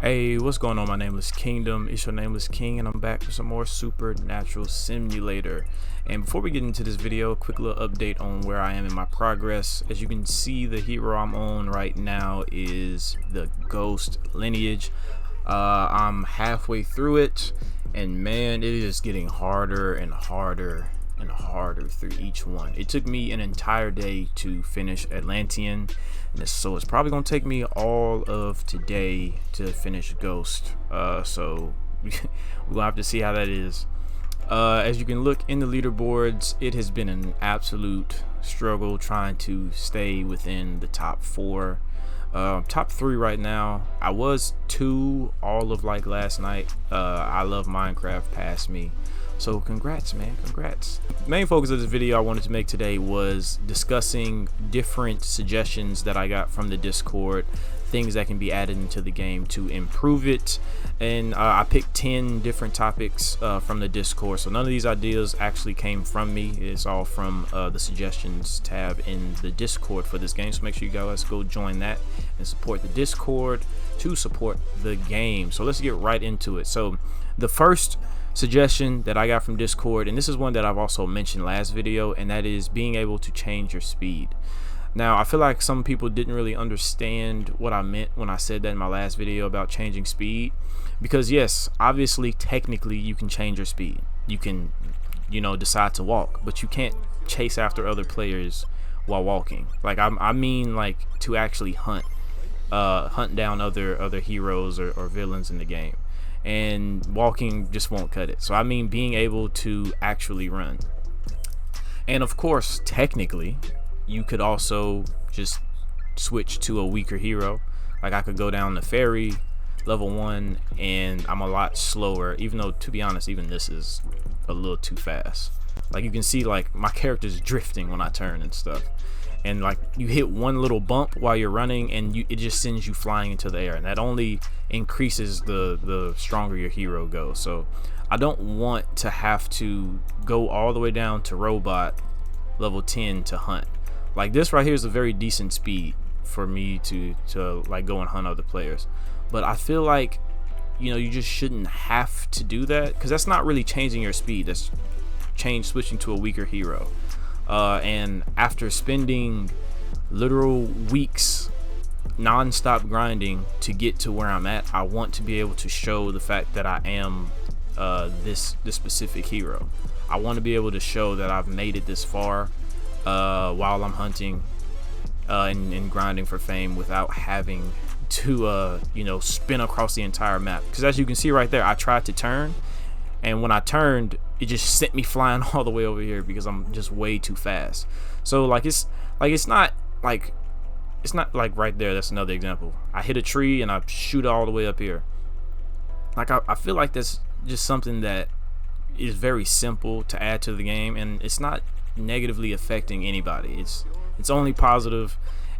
Hey, what's going on? My Nameless Kingdom. It's your Nameless King, and I'm back for some more Supernatural Simulator. And before we get into this video, a quick little update on where I am in my progress. As you can see, the hero I'm on right now is the Ghost Lineage. I'm halfway through it, and man, it is getting harder and harder and harder through each one. It took me an entire day to finish Atlantean, so it's probably gonna take me all of today to finish Ghost. So we're gonna have to see how that is. As you can look in the leaderboards, it has been an absolute struggle trying to stay within the top 4. Top 3 right now. I was 2 all of like last night. I Love Minecraft passed me, so congrats, man, congrats. The main focus of this video I wanted to make today was discussing different suggestions that I got from the Discord, things that can be added into the game to improve it. And I picked 10 different topics from the Discord, so none of these ideas actually came from me. It's all from the suggestions tab in the Discord for this game, so make sure you guys go join that and support the Discord to support the game. So let's get right into it. So the first suggestion that I got from Discord, and this is one that I've also mentioned last video, and that is being able to change your speed. Now, I feel like some people didn't really understand what I meant when I said that in my last video about changing speed, because yes, obviously technically you can change your speed. You can, decide to walk, but you can't chase after other players while walking. Like I mean like to actually hunt down other heroes or villains in the game. And walking just won't cut it. So I mean being able to actually run. And of course, technically, you could also just switch to a weaker hero. Like I could go down the fairy level 1 and I'm a lot slower, even though, to be honest, even this is a little too fast. Like you can see, like my character's drifting when I turn and stuff. And like you hit one little bump while you're running and it just sends you flying into the air, and that only increases the stronger your hero goes. So I don't want to have to go all the way down to robot level 10 to hunt. Like this right here is a very decent speed for me to like go and hunt other players, but I feel like you just shouldn't have to do that, because that's not really changing your speed. That's switching to a weaker hero. And after spending literal weeks non-stop grinding to get to where I'm at, I want to be able to show the fact that I am this specific hero. I want to be able to show that I've made it this far while I'm hunting and grinding for fame without having to spin across the entire map. Because as you can see right there, I tried to turn, and when I turned, it just sent me flying all the way over here because I'm just way too fast. So it's not like right there. That's another example. I hit a tree and I shoot all the way up here. Like I feel like that's just something that is very simple to add to the game, and it's not negatively affecting anybody. It's only positive,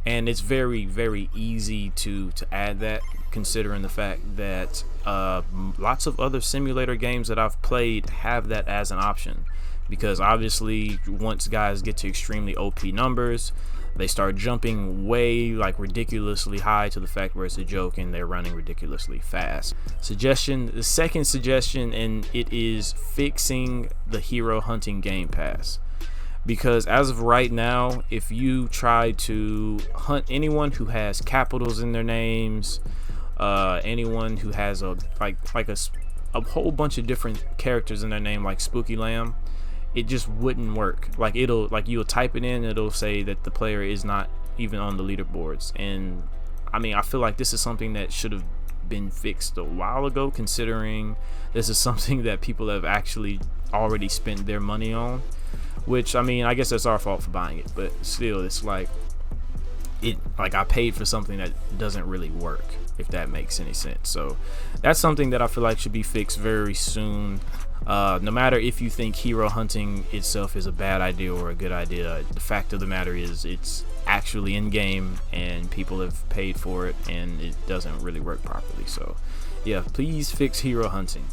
and it's very, very easy to add that, considering the fact that lots of other simulator games that I've played have that as an option. Because obviously once guys get to extremely OP numbers, they start jumping way like ridiculously high to the fact where it's a joke, and they're running ridiculously fast. The second suggestion, and it is fixing the hero hunting game pass. Because as of right now, if you try to hunt anyone who has capitals in their names, anyone who has a whole bunch of different characters in their name, like Spooky Lamb, it just wouldn't work. Like you'll type it in, it'll say that the player is not even on the leaderboards. And I mean, I feel like this is something that should have been fixed a while ago, considering this is something that people have actually already spent their money on. Which, I mean, I guess that's our fault for buying it, but still, it's like I paid for something that doesn't really work, if that makes any sense. So that's something that I feel like should be fixed very soon. No matter if you think hero hunting itself is a bad idea or a good idea, the fact of the matter is it's actually in game and people have paid for it, and it doesn't really work properly. So yeah, please fix hero hunting.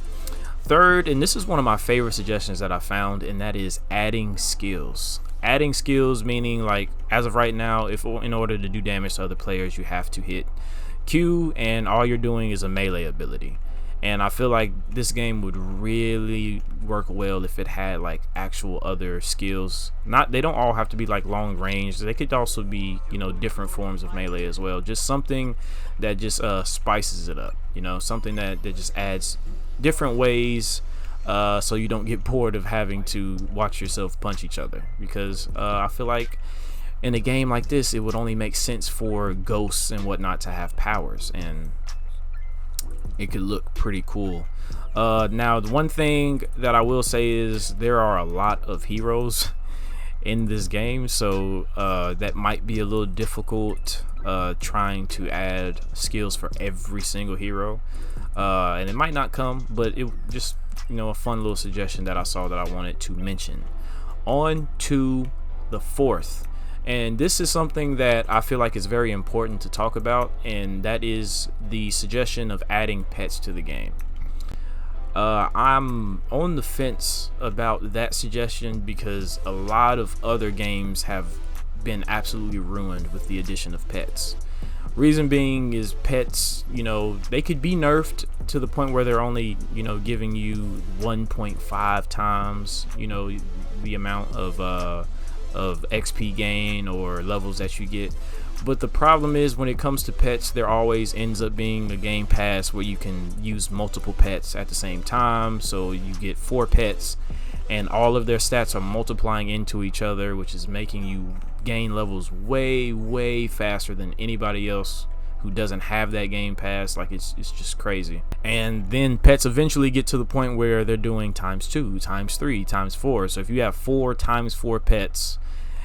Third, and this is one of my favorite suggestions that I found, and that is adding skills. Adding skills meaning, like, as of right now, if in order to do damage to other players, you have to hit Q, and all you're doing is a melee ability. And I feel like this game would really work well if it had like actual other skills. They don't all have to be like long range. They could also be, you know, different forms of melee as well. Just something that just spices it up, you know, something that just adds different ways, so you don't get bored of having to watch yourself punch each other. Because I feel like in a game like this, it would only make sense for ghosts and whatnot to have powers, and it could look pretty cool. Now, the one thing that I will say is there are a lot of heroes in this game, so that might be a little difficult trying to add skills for every single hero, and it might not come, but it just, you know, a fun little suggestion that I saw that I wanted to mention. On to the fourth, and this is something that I feel like is very important to talk about, and that is the suggestion of adding pets to the game. I'm on the fence about that suggestion because a lot of other games have been absolutely ruined with the addition of pets. Reason being is pets, you know, they could be nerfed to the point where they're only, you know, giving you 1.5 times, you know, the amount of XP gain or levels that you get. But the problem is, when it comes to pets, there always ends up being a game pass where you can use multiple pets at the same time. So you get 4 pets and all of their stats are multiplying into each other, which is making you gain levels way faster than anybody else who doesn't have that game pass. Like, it's just crazy. And then pets eventually get to the point where they're doing ×2, ×3, ×4. So if you have 4 × 4 pets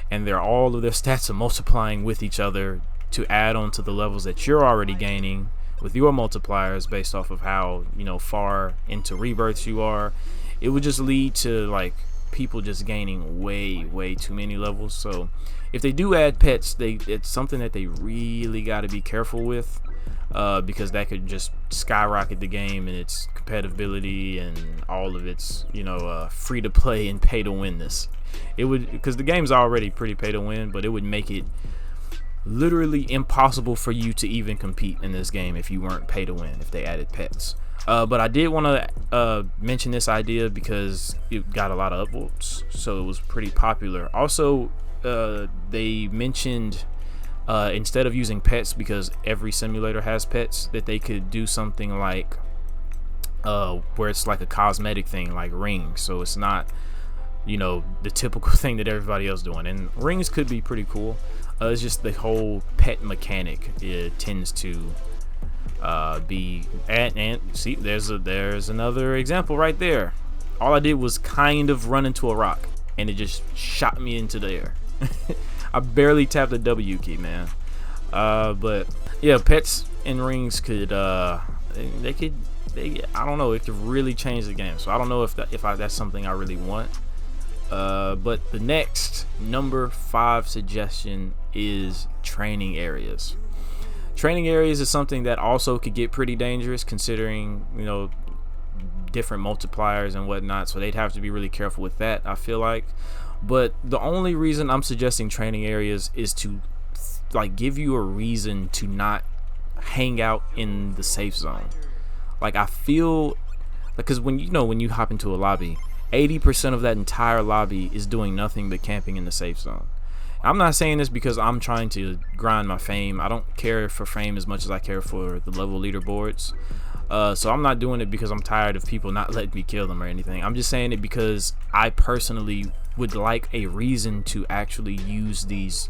and all of their stats are multiplying with each other to add on to the levels that you're already gaining with your multipliers based off of how, you know, far into rebirths you are, it would just lead to like people just gaining way too many levels. So if they do add pets, it's something that they really got to be careful with, because that could just skyrocket the game and its compatibility and all of its, you know, free to play and pay to winness. It would, because the game's already pretty pay to win, but it would make it literally impossible for you to even compete in this game if you weren't pay to win, if they added pets. But I did want to mention this idea because it got a lot of upvotes, so it was pretty popular. Also, they mentioned instead of using pets, because every simulator has pets, that they could do something like where it's like a cosmetic thing, like rings. So it's not, you know, the typical thing that everybody else doing. And rings could be pretty cool. It's just the whole pet mechanic, it tends to be and see, there's another example right there. All I did was kind of run into a rock and it just shot me into the air. I barely tapped the W key, man. But yeah, pets and rings could I don't know, it could really change the game. So I don't know if that's something I really want. But the next number 5 suggestion is training areas. Training areas is something that also could get pretty dangerous, considering, you know, different multipliers and whatnot. So they'd have to be really careful with that, I feel like. But the only reason I'm suggesting training areas is to like give you a reason to not hang out in the safe zone. Like, I feel, because when you hop into a lobby, 80% of that entire lobby is doing nothing but camping in the safe zone. I'm not saying this because I'm trying to grind my fame. I don't care for fame as much as I care for the level leaderboards. So I'm not doing it because I'm tired of people not letting me kill them or anything. I'm just saying it because I personally would like a reason to actually use these,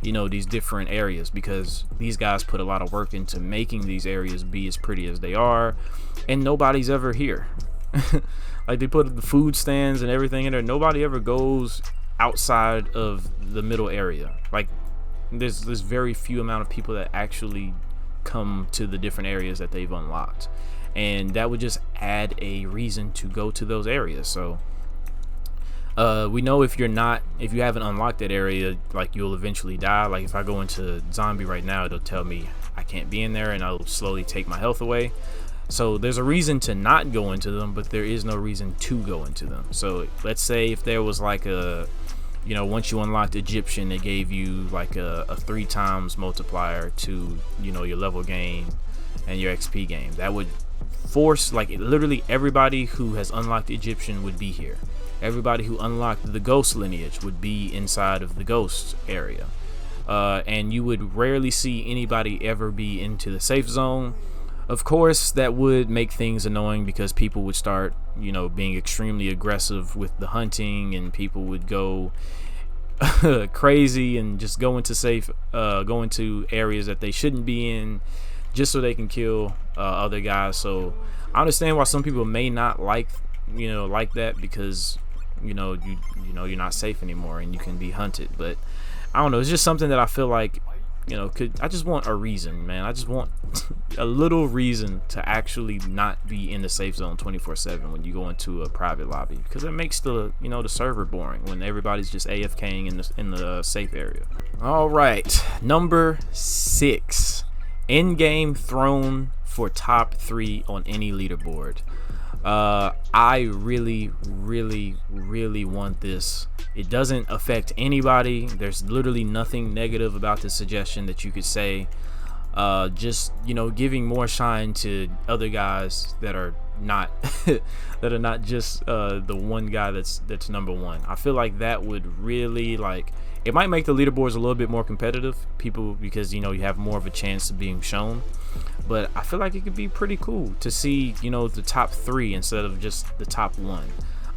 you know, these different areas, because these guys put a lot of work into making these areas be as pretty as they are, and nobody's ever here. Like, they put the food stands and everything in there. Nobody ever goes outside of the middle area. Like, there's very few amount of people that actually come to the different areas that they've unlocked, and that would just add a reason to go to those areas. So we know if you haven't unlocked that area, like, you'll eventually die. Like, if I go into zombie right now, it'll tell me I can't be in there, and I'll slowly take my health away. So there's a reason to not go into them, but there is no reason to go into them. So let's say if there was like a you know, once you unlocked Egyptian, it gave you like a 3 times multiplier to, you know, your level gain and your XP gain. That would force, like, literally everybody who has unlocked Egyptian would be here. Everybody who unlocked the ghost lineage would be inside of the ghost area. And you would rarely see anybody ever be into the safe zone. Of course, that would make things annoying because people would start, you know, being extremely aggressive with the hunting, and people would go crazy and just go into areas that they shouldn't be in just so they can kill other guys. So I understand why some people may not like that, because you know you're not safe anymore and you can be hunted. But I don't know, it's just something that I feel like, you know, I just want a reason, man. I just want a little reason to actually not be in the safe zone 24/7 when you go into a private lobby, because it makes the server boring when everybody's just AFKing in the safe area. All right, number 6, in-game throne for top 3 on any leaderboard. I really want this. It doesn't affect anybody. There's literally nothing negative about this suggestion that you could say. Just, you know, giving more shine to other guys that are not that are not just the one guy that's number 1. I feel like that would really, like, it might make the leaderboards a little bit more competitive, because you know you have more of a chance of being shown. But I feel like it could be pretty cool to see, you know, the top 3 instead of just the top 1.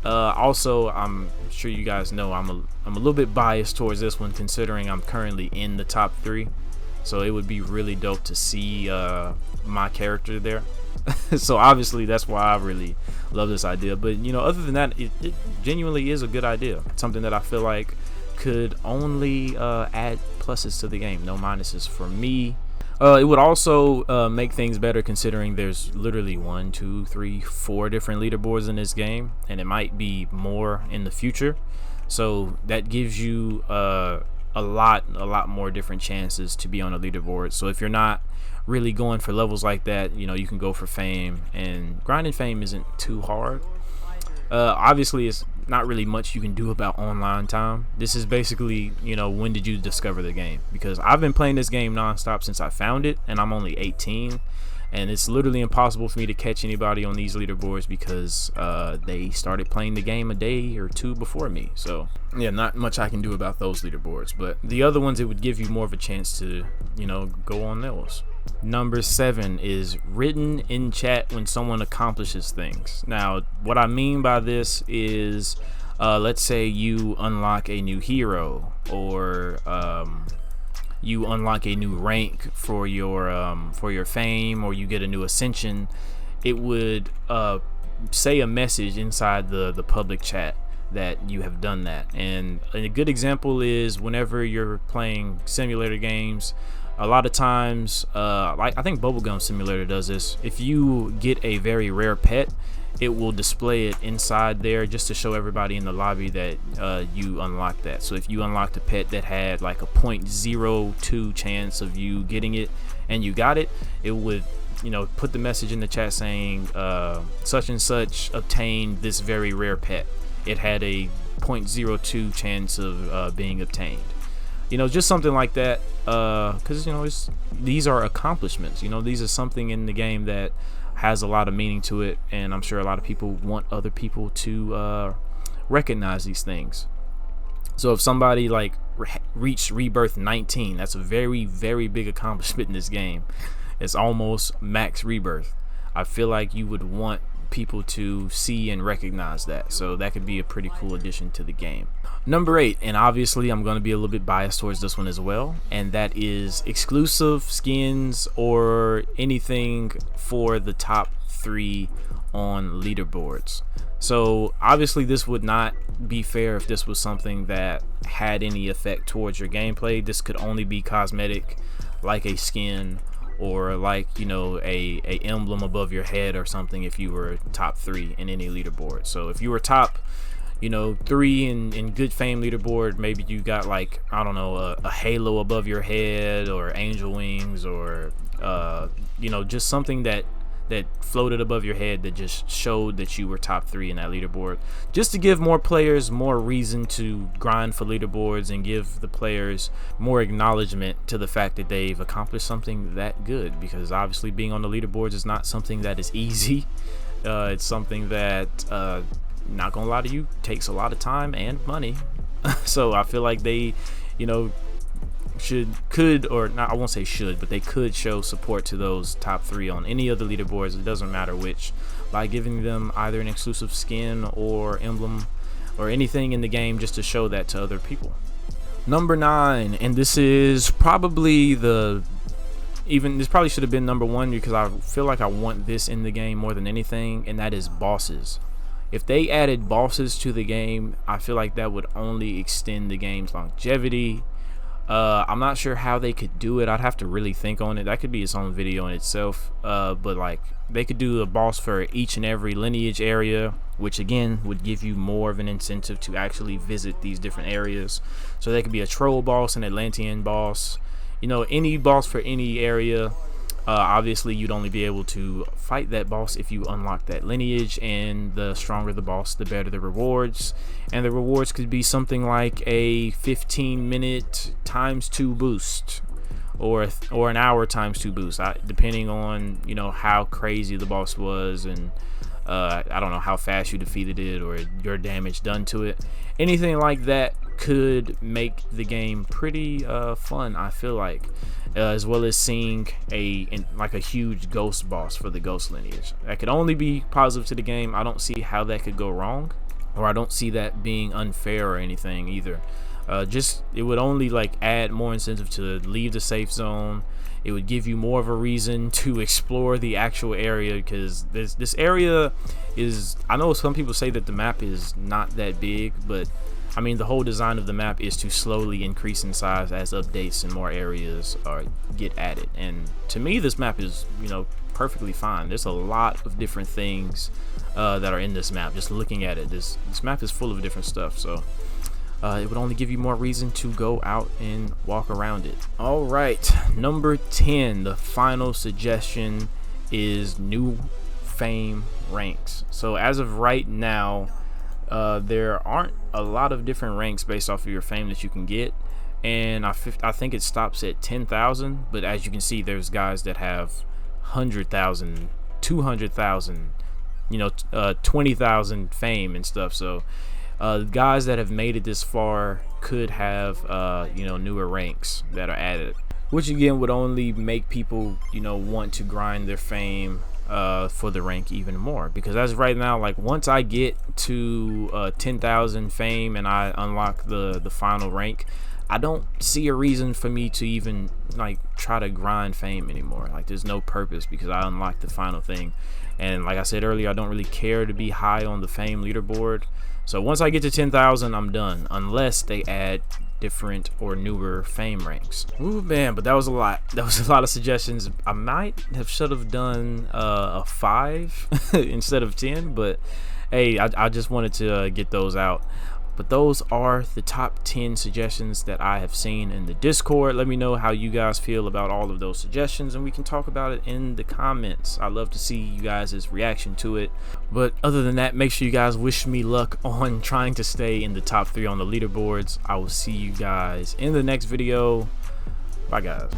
Also, I'm sure you guys know I'm a little bit biased towards this one, considering I'm currently in the top 3. So it would be really dope to see my character there. So obviously that's why I really love this idea. But you know, other than that, it genuinely is a good idea. It's something that I feel like could only add pluses to the game, no minuses for me. It would also make things better, considering there's literally 1, 2, 3, 4 different leaderboards in this game, and it might be more in the future. So that gives you a lot more different chances to be on a leaderboard. So if you're not really going for levels like that, you know, you can go for fame, and grinding fame isn't too hard. Obviously, it's not really much you can do about online time. This is basically, you know, when did you discover the game? Because I've been playing this game nonstop since I found it, and I'm only 18, and it's literally impossible for me to catch anybody on these leaderboards because they started playing the game a day or 2 before me. So yeah, not much I can do about those leaderboards. But the other ones, it would give you more of a chance to, you know, go on those. Number 7 is written in chat when someone accomplishes things. Now, what I mean by this is, let's say you unlock a new hero, or you unlock a new rank for your fame, or you get a new ascension. It would say a message inside the public chat that you have done that. And a good example is whenever you're playing simulator games, a lot of times, like I think Bubblegum Simulator does this. If you get a very rare pet, it will display it inside there just to show everybody in the lobby that you unlocked that. So if you unlocked a pet that had like a 0.02 chance of you getting it, and you got it, it would, you know, put the message in the chat saying such and such obtained this very rare pet. It had a 0.02 chance of being obtained. You know, just something like that, because, you know, these are accomplishments. You know, these are something in the game that has a lot of meaning to it, and I'm sure a lot of people want other people to recognize these things. So if somebody like reached rebirth 19, that's a very, very big accomplishment in this game. It's almost max rebirth. I feel like you would want people to see and recognize that, so that could be a pretty cool addition to the game. Number 8, and obviously I'm going to be a little bit biased towards this one as well, and that is exclusive skins or anything for the top 3 on leaderboards. So obviously this would not be fair if this was something that had any effect towards your gameplay. This could only be cosmetic, like a skin, or like, you know, a emblem above your head or something if you were top 3 in any leaderboard. So if you were top, you know, 3 in good fame leaderboard, maybe you got like, I don't know, a halo above your head, or angel wings, or you know, just something that that floated above your head that just showed that you were top 3 in that leaderboard, just to give more players more reason to grind for leaderboards and give the players more acknowledgement to the fact that they've accomplished something that good, because obviously being on the leaderboards is not something that is easy. It's something that, not gonna lie to you, takes a lot of time and money. So I feel like they, you know, could, or not, I won't say should, but they could show support to those top 3 on any of the leaderboards, it doesn't matter which, by giving them either an exclusive skin or emblem or anything in the game, just to show that to other people. Number 9, and this is probably this probably should have been number 1, because I feel like I want this in the game more than anything, and that is bosses. If they added bosses to the game, I feel like that would only extend the game's longevity. I'm not sure how they could do it. I'd have to really think on it. That could be its own video in itself. But like, they could do a boss for each and every lineage area, which again would give you more of an incentive to actually visit these different areas. So they could be a troll boss, an Atlantean boss, you know, any boss for any area. Obviously you'd only be able to fight that boss if you unlock that lineage, and the stronger the boss, the better the rewards. And the rewards could be something like a 15-minute ×2 boost, or an hour ×2 boost, depending on, you know, how crazy the boss was, and I don't know how fast you defeated it or your damage done to it. Anything like that could make the game pretty fun, I feel like. As well as seeing like a huge ghost boss for the ghost lineage. That could only be positive to the game. I don't see how that could go wrong, or I don't see that being unfair or anything either. Just, it would only like add more incentive to leave the safe zone. It would give you more of a reason to explore the actual area, because this area is, I know some people say that the map is not that big, but I mean, the whole design of the map is to slowly increase in size as updates and more areas get added. And to me, this map is, you know, perfectly fine. There's a lot of different things that are in this map. Just looking at it, this map is full of different stuff. So it would only give you more reason to go out and walk around it. All right, number 10, the final suggestion is new fame ranks. So as of right now, there aren't a lot of different ranks based off of your fame that you can get, and I think it stops at 10,000. But as you can see, there's guys that have 100,000, 200,000, you know, 20,000 fame and stuff. So guys that have made it this far could have you know, newer ranks that are added, which again would only make people, you know, want to grind their fame for the rank even more. Because as of right now, like, once I get to 10,000 fame and I unlock the final rank, I don't see a reason for me to even like try to grind fame anymore. Like, there's no purpose, because I unlocked the final thing. And like I said earlier, I don't really care to be high on the fame leaderboard. So once I get to 10,000, I'm done, unless they add different or newer fame ranks. Ooh, man, but that was a lot. That was a lot of suggestions. I might have should have done a 5 instead of 10, but hey, I just wanted to get those out. But those are the top 10 suggestions that I have seen in the Discord. Let me know how you guys feel about all of those suggestions, and we can talk about it in the comments. I love to see you guys' reaction to it. But other than that, make sure you guys wish me luck on trying to stay in the top 3 on the leaderboards. I will see you guys in the next video. Bye, guys.